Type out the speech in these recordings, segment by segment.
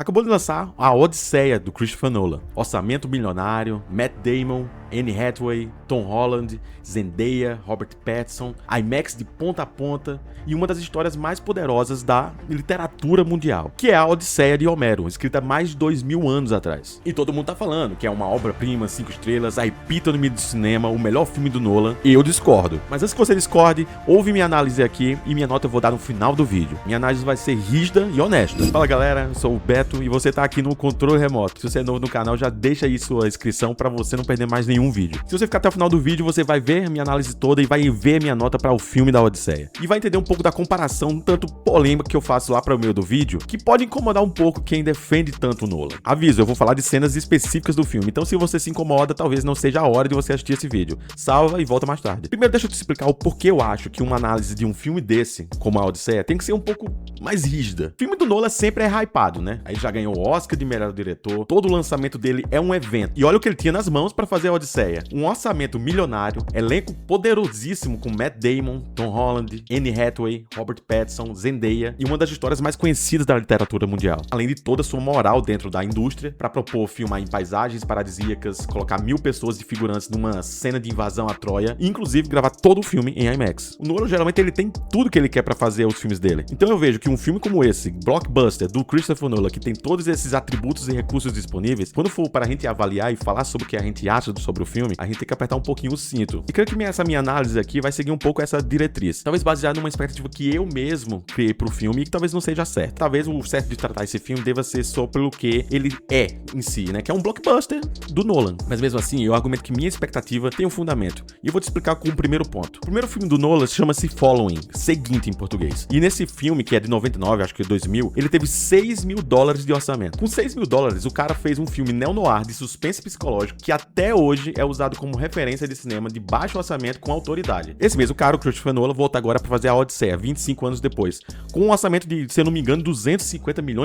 Acabou de lançar A Odisseia, do Christopher Nolan. Orçamento milionário, Matt Damon, Anne Hathaway, Tom Holland, Zendaya, Robert Pattinson, IMAX de ponta a ponta e uma das histórias mais poderosas da literatura mundial, que é a Odisseia de Homero, escrita há mais de 2000 anos atrás. E todo mundo tá falando que é uma obra-prima, 5 estrelas, a epítome do cinema, o melhor filme do Nolan, e eu discordo. Mas antes que você discorde, ouve minha análise aqui e minha nota eu vou dar no final do vídeo. Minha análise vai ser rígida e honesta. Fala galera, eu sou o Beto e você tá aqui no controle remoto. Se você é novo no canal, já deixa aí sua inscrição para você não perder mais nenhum vídeo. Se você ficar até o final do vídeo, você vai ver minha análise toda e vai ver minha nota para o filme da Odisseia. E vai entender um pouco da comparação um tanto polêmica que eu faço lá para o meio do vídeo, que pode incomodar um pouco quem defende tanto o Nolan. Aviso, eu vou falar de cenas específicas do filme, então se você se incomoda, talvez não seja a hora de você assistir esse vídeo. Salva e volta mais tarde. Primeiro deixa eu te explicar o porquê eu acho que uma análise de um filme desse, como a Odisseia, tem que ser um pouco mais rígida. O filme do Nolan sempre é hypado, né? Aí já ganhou o Oscar de melhor diretor, todo o lançamento dele é um evento. E olha o que ele tinha nas mãos para fazer a Odisseia. Um orçamento milionário, elenco poderosíssimo com Matt Damon, Tom Holland, Anne Hathaway, Robert Pattinson, Zendaya e uma das histórias mais conhecidas da literatura mundial. Além de toda a sua moral dentro da indústria, para propor filmar em paisagens paradisíacas, colocar 1000 pessoas de figurantes numa cena de invasão à Troia e inclusive gravar todo o filme em IMAX. O Nolan geralmente ele tem tudo que ele quer para fazer os filmes dele. Então eu vejo que um filme como esse, blockbuster do Christopher Nolan, que tem todos esses atributos e recursos disponíveis, quando for para a gente avaliar e falar sobre o que a gente acha sobre o filme, a gente tem que apertar um pouquinho o cinto. E creio que essa minha análise aqui vai seguir um pouco essa diretriz. Talvez baseado numa expectativa que eu mesmo criei pro filme e que talvez não seja certo. Talvez o certo de tratar esse filme deva ser só pelo que ele é em si, né? Que é um blockbuster do Nolan. Mas mesmo assim, eu argumento que minha expectativa tem um fundamento. E eu vou te explicar com o primeiro ponto. O primeiro filme do Nolan chama-se Following, Seguinte em português. E nesse filme, que é de 99, acho que 2000, ele teve $6 mil de orçamento. Com $6 mil, o cara fez um filme neo-noir de suspense psicológico que até hoje é usado como referência de cinema de baixo orçamento com autoridade. Esse mesmo cara, o Christopher Nolan, volta agora para fazer a Odisseia, 25 anos depois, com um orçamento de, se eu não me engano, $250 milhões.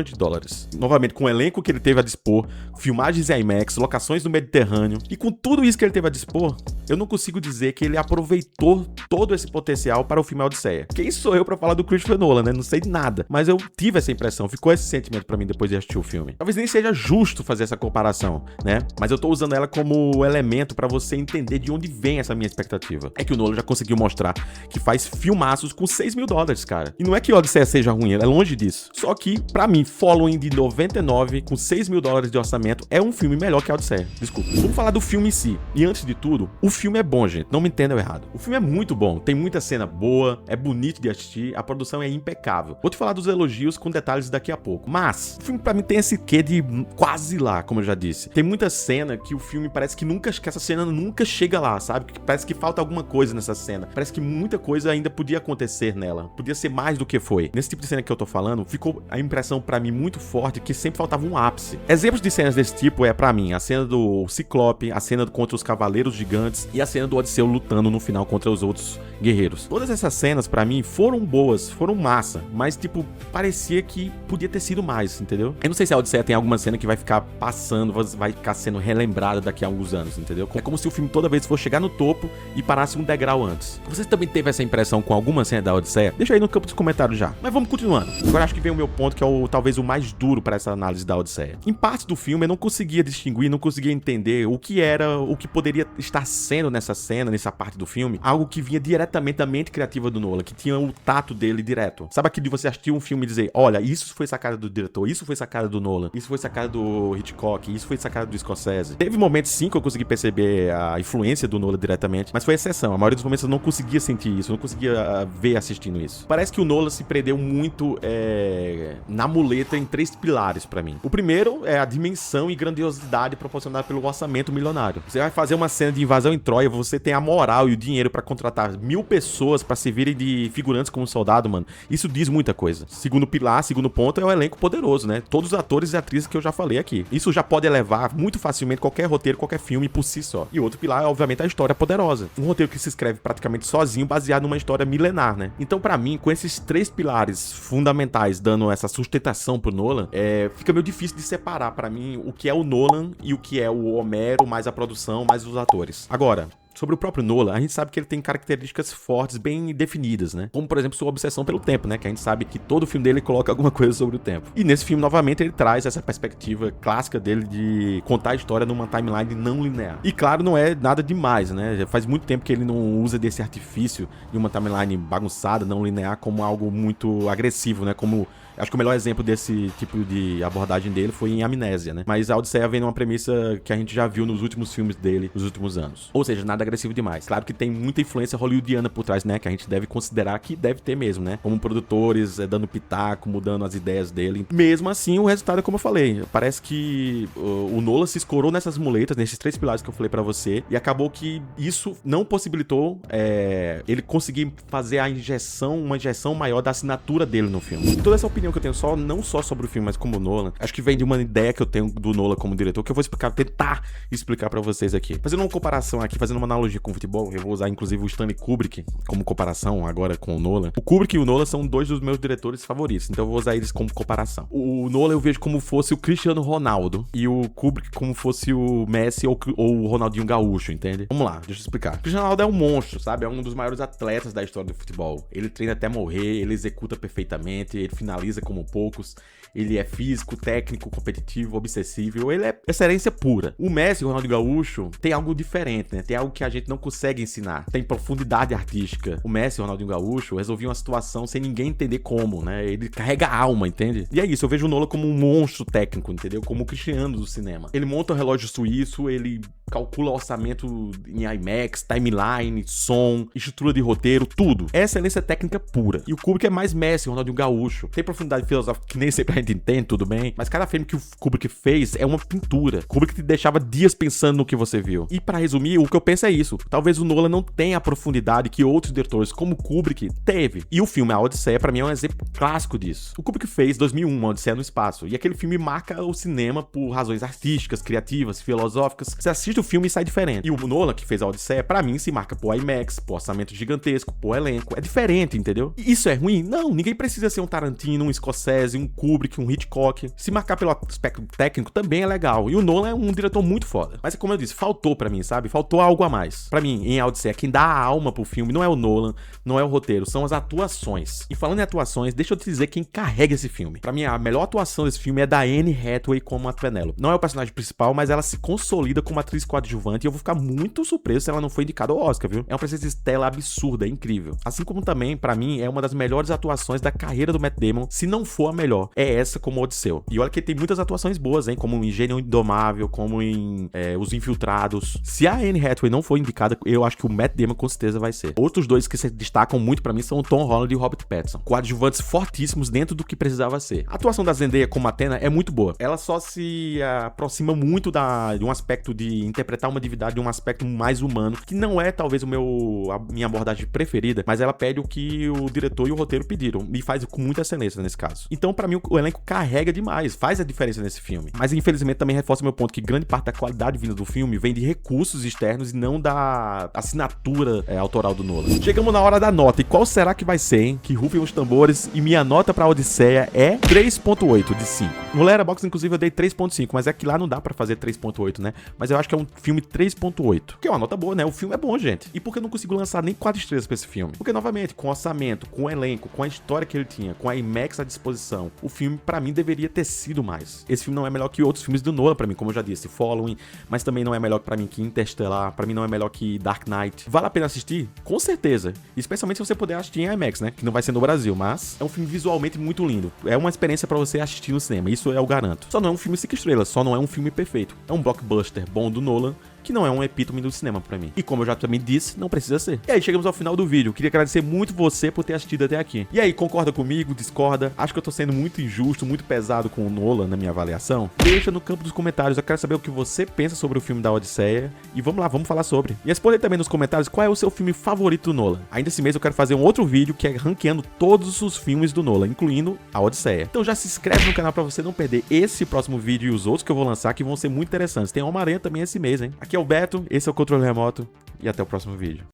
Novamente, com o elenco que ele teve a dispor, filmagens em IMAX, locações no Mediterrâneo, e com tudo isso que ele teve a dispor, eu não consigo dizer que ele aproveitou todo esse potencial para o filme Odisseia. Quem sou eu para falar do Christopher Nolan, né? Não sei de nada, mas eu tive essa impressão, ficou esse sentimento para mim depois de assistir o filme. Talvez nem seja justo fazer essa comparação, né? Mas eu tô usando ela como elemento para você entender de onde vem essa minha expectativa. É que o Nolan já conseguiu mostrar que faz filmaços com $6 mil, cara. E não é que o Odisseia seja ruim, é longe disso. Só que, pra mim, Following de 99, com $6 mil de orçamento, é um filme melhor que a Odisseia. Desculpa. Vamos falar do filme em si. E antes de tudo, o filme é bom, gente. Não me entendam errado. O filme é muito bom. Tem muita cena boa, é bonito de assistir, a produção é impecável. Vou te falar dos elogios com detalhes daqui a pouco. Mas, o filme pra mim tem esse quê de quase lá, como eu já disse. Tem muita cena que o filme parece que essa cena nunca chega lá, sabe? Parece que falta alguma coisa nessa cena. Parece que muita coisa ainda podia acontecer nela. Podia ser mais do que foi. Nesse tipo de cena que eu tô falando, ficou a impressão pra mim muito forte que sempre faltava um ápice. Exemplos de cenas desse tipo pra mim, a cena do Ciclope, a cena contra os Cavaleiros Gigantes e a cena do Odisseu lutando no final contra os outros guerreiros. Todas essas cenas, pra mim, foram boas, foram massa, mas, tipo, parecia que podia ter sido mais, entendeu? Eu não sei se a Odisseia tem alguma cena que vai ficar passando, vai ficar sendo relembrada daqui a alguns anos, entendeu? É como se o filme toda vez fosse chegar no topo e parasse um degrau antes. Você também teve essa impressão com alguma cena da Odisseia? Deixa aí no campo dos comentários já. Mas vamos continuando. Agora acho que vem o meu ponto, que é talvez o mais duro para essa análise da Odisseia. Em partes do filme eu não conseguia distinguir, não conseguia entender o que poderia estar sendo nessa cena, nessa parte do filme, algo que vinha diretamente da mente criativa do Nolan, que tinha o tato dele direto. Sabe aquilo de você assistir um filme e dizer, olha, isso foi sacada do diretor, isso foi sacada do Nolan, isso foi sacada do Hitchcock, isso foi sacada do Scorsese. Teve momentos sim que eu consegui perceber a influência do Nolan diretamente, mas foi exceção. A maioria dos momentos eu não conseguia sentir isso, eu não conseguia ver assistindo isso. Parece que o Nolan se prendeu muito na muleta em 3 pilares pra mim. O primeiro é a dimensão e grandiosidade proporcionada pelo orçamento milionário. Você vai fazer uma cena de invasão em Troia, você tem a moral e o dinheiro pra contratar 1000 pessoas pra servirem de figurantes como soldado, mano. Isso diz muita coisa. Segundo pilar, segundo ponto, é o elenco poderoso, né? Todos os atores e atrizes que eu já falei aqui. Isso já pode elevar muito facilmente qualquer roteiro, qualquer filme por si só. E outro pilar é, obviamente, a história poderosa. Um roteiro que se escreve praticamente sozinho, baseado numa história milenar, né? Então, pra mim, com esses 3 pilares fundamentais dando essa sustentação pro Nolan, fica meio difícil de separar pra mim o que é o Nolan e o que é o Homero, mais a produção, mais os atores. Agora, Sobre o próprio Nolan, a gente sabe que ele tem características fortes, bem definidas, né? Como, por exemplo, sua obsessão pelo tempo, né? Que a gente sabe que todo filme dele coloca alguma coisa sobre o tempo. E nesse filme, novamente, ele traz essa perspectiva clássica dele de contar a história numa timeline não linear. E claro, não é nada demais, né? Já faz muito tempo que ele não usa desse artifício de uma timeline bagunçada, não linear, como algo muito agressivo, né? Como... Acho que o melhor exemplo desse tipo de abordagem dele foi em Amnésia, né? Mas a Odisseia vem numa premissa que a gente já viu nos últimos filmes dele, nos últimos anos. Ou seja, nada agressivo demais. Claro que tem muita influência hollywoodiana por trás, né? Que a gente deve considerar que deve ter mesmo, né? Como produtores, dando pitaco, mudando as ideias dele. Mesmo assim, o resultado é como eu falei. Parece que o Nolan se escorou nessas muletas, nesses 3 pilares que eu falei pra você, e acabou que isso não possibilitou ele conseguir fazer uma injeção maior da assinatura dele no filme. E toda essa opinião que eu tenho não só sobre o filme, mas como o Nolan, acho que vem de uma ideia que eu tenho do Nolan como diretor, que eu vou tentar explicar pra vocês aqui. Fazendo uma comparação aqui, fazendo uma analogia com o futebol, eu vou usar inclusive o Stanley Kubrick como comparação agora com o Nolan. O Kubrick e o Nolan são 2 dos meus diretores favoritos, então eu vou usar eles como comparação. O Nolan eu vejo como fosse o Cristiano Ronaldo e o Kubrick como fosse o Messi ou o Ronaldinho Gaúcho, entende? Vamos lá, deixa eu explicar. O Cristiano Ronaldo é um monstro, sabe? É um dos maiores atletas da história do futebol. Ele treina até morrer, ele executa perfeitamente, ele finaliza como poucos, ele é físico, técnico, competitivo, obsessivo, ele é excelência pura. O Messi e o Ronaldinho Gaúcho tem algo diferente, né? Tem algo que a gente não consegue ensinar. Tem profundidade artística. O Messi e o Ronaldinho Gaúcho resolviam uma situação sem ninguém entender como, né? Ele carrega a alma, entende? E é isso, eu vejo o Nolan como um monstro técnico, entendeu? Como o Cristiano do cinema. Ele monta um relógio suíço, ele calcula orçamento em IMAX, timeline, som, estrutura de roteiro, tudo. É excelência técnica pura. E o Kubrick é mais Messi, o Ronaldinho Gaúcho. Tem profundidade filosófica que nem sempre a gente entende, tudo bem. Mas cada filme que o Kubrick fez é uma pintura. O Kubrick te deixava dias pensando no que você viu. E pra resumir, o que eu penso é isso. Talvez o Nolan não tenha a profundidade que outros diretores, como o Kubrick, teve. E o filme A Odisseia, pra mim, é um exemplo clássico disso. O Kubrick fez 2001, Uma Odisseia no Espaço. E aquele filme marca o cinema por razões artísticas, criativas, filosóficas. Você assiste o filme e sai diferente. E o Nolan, que fez A Odisseia, pra mim, se marca por IMAX, por orçamento gigantesco, por elenco. É diferente, entendeu? E isso é ruim? Não, ninguém precisa ser um Tarantino, um Scorsese, um Kubrick, um Hitchcock. Se marcar pelo aspecto técnico também é legal. E o Nolan é um diretor muito foda. Mas como eu disse, faltou pra mim, sabe? Faltou algo a mais. Pra mim, em A Odisseia, quem dá a alma pro filme não é o Nolan, não é o roteiro, são as atuações. E falando em atuações, deixa eu te dizer quem carrega esse filme. Pra mim, a melhor atuação desse filme é da Anne Hathaway como a Penélope. Não é o personagem principal, mas ela se consolida como atriz coadjuvante e eu vou ficar muito surpreso se ela não foi indicada ao Oscar, viu? É uma presença de tela absurda, é incrível. Assim como também, pra mim, é uma das melhores atuações da carreira do Matt Damon, se não for a melhor. É essa como Odisseu. E olha que tem muitas atuações boas, hein? Como em Gênio Indomável, como em Os Infiltrados. Se a Anne Hathaway não for indicada, eu acho que o Matt Damon com certeza vai ser. Outros dois que se destacam muito pra mim são o Tom Holland e o Robert Pattinson. Coadjuvantes fortíssimos dentro do que precisava ser. A atuação da Zendaya como Athena é muito boa. Ela só se aproxima muito de um aspecto de interpretar uma divindade de um aspecto mais humano, que não é talvez a minha abordagem preferida, mas ela pede o que o diretor e o roteiro pediram. E faz com muita excelência nesse caso. Então, pra mim, o elenco carrega demais, faz a diferença nesse filme. Mas, infelizmente, também reforça meu ponto que grande parte da qualidade vinda do filme vem de recursos externos e não da assinatura autoral do Nolan. Chegamos na hora da nota. E qual será que vai ser, hein? Que rufem os tambores. E minha nota pra Odisseia é 3.8 de 5. No Letterboxd, inclusive, eu dei 3.5, mas é que lá não dá pra fazer 3.8, né? Mas eu acho que é um filme 3.8. Que é uma nota boa, né? O filme é bom, gente. E por que eu não consigo lançar nem 4 estrelas pra esse filme? Porque, novamente, com orçamento, com elenco, com a história que ele tinha, com a IMAX à disposição, o filme, pra mim, deveria ter sido mais. Esse filme não é melhor que outros filmes do Nolan, pra mim, como eu já disse, Following, mas também não é melhor pra mim que Interstellar, pra mim não é melhor que Dark Knight. Vale a pena assistir? Com certeza. Especialmente se você puder assistir em IMAX, né? Que não vai ser no Brasil, mas é um filme visualmente muito lindo. É uma experiência pra você assistir no cinema, isso eu garanto. Só não é um filme 5 estrelas, só não é um filme perfeito. É um blockbuster bom do Nolan, que não é um epítome do cinema pra mim. E como eu já também disse, não precisa ser. E aí, chegamos ao final do vídeo. Queria agradecer muito você por ter assistido até aqui. E aí, concorda comigo? Discorda? Acho que eu tô sendo muito injusto, muito pesado com o Nolan na minha avaliação? Deixa no campo dos comentários. Eu quero saber o que você pensa sobre o filme da Odisseia. E vamos lá, vamos falar sobre. E responda também nos comentários qual é o seu filme favorito do Nolan. Ainda esse mês eu quero fazer um outro vídeo que é ranqueando todos os filmes do Nolan, incluindo a Odisseia. Então já se inscreve no canal pra você não perder esse próximo vídeo e os outros que eu vou lançar, que vão ser muito interessantes. Tem Homem-Aranha também esse mês, hein? Aqui é o Beto, esse é o Controle Remoto e até o próximo vídeo.